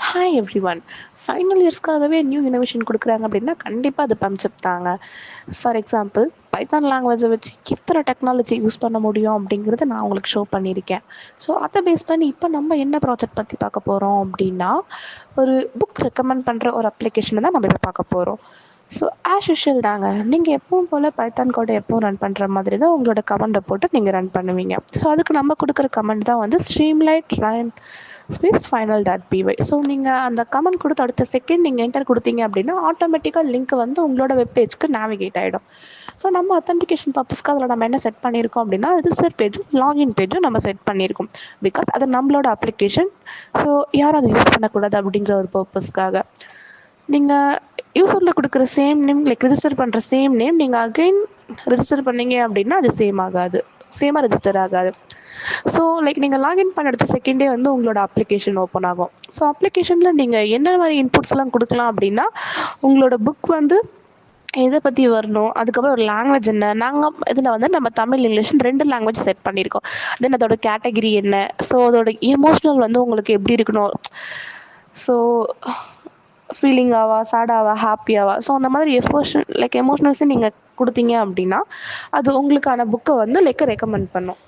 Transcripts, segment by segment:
Hi everyone. Final இயர்ஸ்க்காகவே new innovation குடுக்குறாங்க அப்படின்னா, கண்டிப்பா அது பம்ப்சப் தாங்க. ஃபார் எக்ஸாம்பிள், பைத்தான் லாங்குவேஜ வச்சு எத்தன டெக்னாலஜி யூஸ் பண்ண முடியும் அப்படிங்கிறத நான் உங்களுக்கு ஷோ பண்ணியிருக்கேன். ஸோ, அத பேஸ் பண்ணி இப்ப நம்ம என்ன ப்ராஜெக்ட் பத்தி பார்க்க போறோம் அப்படின்னா, ஒரு புக் ரெக்கமெண்ட் பண்ற ஒரு அப்ளிகேஷன தான் நம்ம இப்ப பார்க்க போறோம். ஸோ, ஆஸ் யூசுவல் தாங்க. நீங்க எப்பவும் போல பைத்தான் கோட எப்பவும் ரன் பண்ற மாதிரி தான் உங்களோட கமாண்ட போட்டு நீங்க ரன் பண்ணுவீங்க. ஸோ, அதுக்கு நம்ம குடுக்குற கமாண்ட் தான் வந்து Streamlit run space final dot py. So, நீங்க அந்த கமாண்ட் குடுத்த அடுத்த செகண்ட் நீங்க என்டர் குடுத்தீங்க அப்படின்னா, ஆட்டோமேட்டிக்கா லிங்க் வந்து உங்களோட வெப் பேஜ்க்கு நேவிகேட் ஆயிடும். ஸோ, நம்ம அத்தென்டிகேஷன் பர்ப்பஸ்க்கு அதில நம்ம என்ன செட் பண்ணியிருக்கோம் அப்படின்னா, ரிஜிஸ்டர் பேஜும், லாகின் பேஜும் நம்ம செட் பண்ணியிருக்கோம். பிகாஸ் அது நம்மளோட அப்ளிகேஷன். ஸோ, யாரும் அத யூஸ் பண்ணக்கூடாது அப்படிங்கிற ஒரு பர்ப்பஸ்க்காக. நீங்க யூசர்ல குடுக்குற சேம் நேம் ரிஜிஸ்டர் பண்ற சேம் நேம் நீங்க அகைன் ரிஜிஸ்டர் பண்ணீங்க அப்படின்னா, அது சேம் ஆகாது. சேமா ரிஜிஸ்டர் ஆகாது. ஸோ, நீங்க லாகின் பண்ண அடுத்த செகண்டே வந்து உங்களோட அப்ளிகேஷன் ஓப்பன் ஆகும். ஸோ, அப்ளிகேஷன்ல நீங்க என்ன மாரி இன்புட்ஸ்லாம் குடுக்கலாம் அப்படின்னா, உங்களோட புக் வந்து எத பத்தி வரணும், அதுக்கப்புறம் ஒரு லாங்குவேஜ் என்ன, நாங்க இதில வந்து நம்ம தமிழ், இங்கிலீஷ் 2 லாங்குவேஜ் செட் பண்ணியிருக்கோம். தென் அதோட கேட்டகரி என்ன, ஸோ அதோட எமோஷனல் வந்து உங்களுக்கு எப்படி இருக்கணும். ஸோ, ஃபீலிங்காவா, சேடாவா, ஹேப்பியாவா, ஸோ அந்த மாதிரி எமோஷனல்ஸ நீங்க குடுத்தீங்க அப்படின்னா, அது உங்களுக்கான புக்க வந்து ரெக்கமெண்ட் பண்ணும்.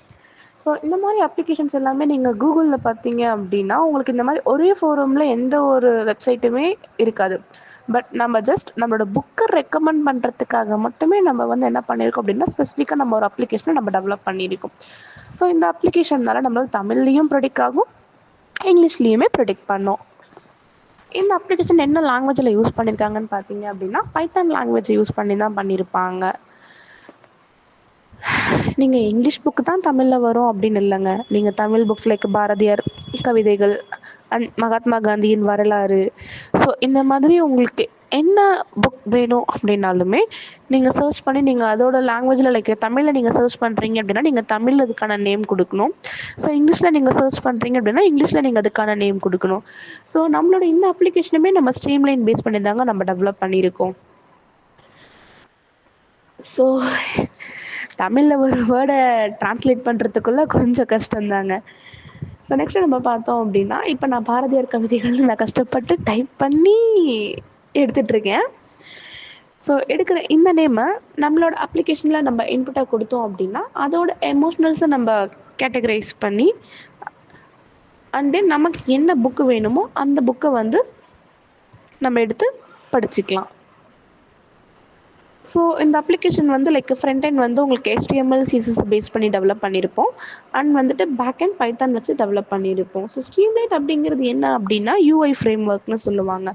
ஸோ இந்த மாரி அப்ளிகேஷன்ஸ் எல்லாமே நீங்க கூகுள்ல பார்த்தீங்க அப்படின்னா, உங்களுக்கு இந்த மாரி ஒரே ஃபோரம்ல எந்த ஒரு வெப்சைட்டுமே இருக்காது. பட் நம்ம ஜஸ்ட் நம்மளோட புக்க ரெக்கமெண்ட் பண்றதுக்காக மட்டுமே நம்ம வந்து என்ன பண்ணியிருக்கோம் அப்படின்னா, ஸ்பெசிஃபிக்கா நம்ம ஒரு அப்ளிகேஷன நம்ம டெவலப் பண்ணியிருக்கோம். ஸோ இந்த அப்ளிகேஷன்னால நம்மளால தமிழ்லயும் ப்ரெடிக்ட் ஆகும், இங்கிலீஷ்லயுமே ப்ரெடிக்ட் பண்ணும். இந்த அப்ளிகேஷன் என்ன லாங்குவேஜ்ல யூஸ் பண்ணியிருக்காங்கன்னு பார்த்தீங்க அப்படின்னா, பைத்தான் லாங்குவேஜ் யூஸ் பண்ணி தான் பண்ணியிருப்பாங்க. நீங்க இங்கிலீஷ் புக் தான் தமிழ்ல வரும் அப்படின்னு இல்லங்க. நீங்க தமிழ் புக்ஸ் பாரதியார் கவிதைகள் அண்ட் மகாத்மா காந்தியின் வரலாறு. ஸோ இந்த மாதிரி உங்களுக்கு என்ன புக் வேணும் அப்படின்னாலுமே, நீங்க சர்ச் பண்ணி நீங்க அதோட லாங்குவேஜ்ல தமிழ்ல நீங்க சர்ச் பண்றீங்க அப்படின்னா, நீங்க தமிழ்ல அதுக்கான நேம் குடுக்கணும். ஸோ இங்கிலீஷ்ல நீங்க சர்ச் பண்றீங்க அப்படின்னா, இங்கிலீஷ்ல நீங்க அதுக்கான நேம் குடுக்கணும். ஸோ நம்மளோட இந்த அப்ளிகேஷனுமே நம்ம ஸ்ட்ரீம்லைன் பேஸ் பண்ணி தாங்க நம்ம டெவலப் பண்ணியிருக்கோம். ஸோ தமிழ்ல ஒரு வேர்ட ட்ரான்ஸ்லேட் பண்றதுக்குள்ள கொஞ்சம் கஷ்டம் தாங்க. ஸோ நெக்ஸ்ட் நம்ம பார்த்தோம் அப்படின்னா, இப்ப நான் பாரதியார் கவிதைகள் நான் கஷ்டப்பட்டு டைப் பண்ணி எடுத்துட்டுருக்கேன். ஸோ எடுக்கிற இந்த நேம நம்மளோட அப்ளிகேஷன்ல நம்ம இன்புட்டா குடுத்தோம் அப்படின்னா, அதோட எமோஷனல்ஸ நம்ம கேட்டகரைஸ் பண்ணி, அண்ட் தென் நமக்கு என்ன புக் வேணுமோ அந்த புக்க வந்து நம்ம எடுத்து படிச்சுக்கலாம். ஸோ இந்த அப்ளிகேஷன் வந்து ஃப்ரண்ட் எண்ட் வந்து உங்களுக்கு HTML, CSS பேஸ் பண்ணி டெவலப் பண்ணியிருப்போம். அண்ட் வந்துட்டு பேக் எண்ட் பைத்தான் வச்சு டெவலப் பண்ணியிருப்போம். ஸோ ஸ்ட்ரீம்லைட் அப்படிங்கிறது என்ன அப்படின்னா, UI ஃப்ரேம் ஒர்க்னு சொல்லுவாங்க.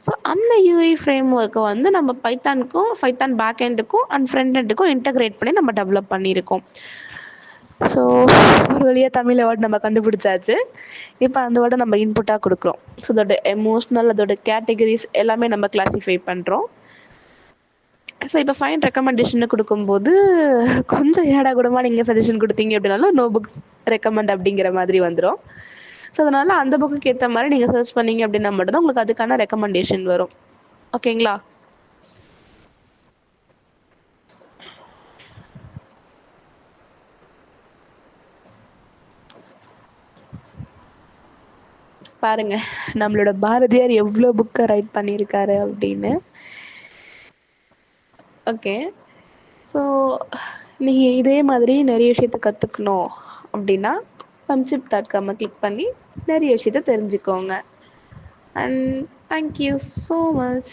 ஸோ அந்த UI ஃப்ரேம் ஒர்க்க வந்து நம்ம பைத்தான் பேக் எண்டுக்கும் அண்ட் ஃப்ரண்ட் எண்டுக்கும் இன்டகிரேட் பண்ணி நம்ம டெவலப் பண்ணியிருக்கோம். ஸோ ஒரு வழியா தமிழ் வேர்ட் நம்ம கண்டுபிடிச்சாச்சு. இப்ப அந்த வேர்ட நம்ம இன்புட்டா குடுக்குறோம். ஸோ அதோட எமோஷனல், அதோட கேட்டகரிஸ் எல்லாமே நம்ம கிளாசிஃபை பண்றோம். ஸோ இப்போ ஃபைன் ரெக்கமெண்டேஷன்னு குடுக்கும்போது, கொஞ்சம் ஏடாகூடமா நீங்க சஜஷன் குடுத்தீங்க அப்படின்னாலும், நோ புக்ஸ் ரெக்கமெண்ட் அப்படிங்கிற மாதிரி வந்துரும். ஸோ அதனால அந்த புக்குக்கு ஏத்த மாரி நீங்க சர்ச் பண்ணீங்க அப்படின்னா மட்டும் தான் உங்களுக்கு அதுக்கான ரெக்கமெண்டேஷன் வரும். ஓகேங்களா? பாருங்க, நம்மளோட பாரதியார் எவ்ளோ புக்க ரைட் பண்ணியிருக்காரு அப்படின்னு. ஓகே. ஸோ நீங்க இதே மாதிரி நெறைய விஷயத்த கத்துக்கணும் அப்படின்னா, pumchip.com கிளிக் பண்ணி நெறைய விஷயத்த தெரிஞ்சுக்கோங்க. And thank you so much.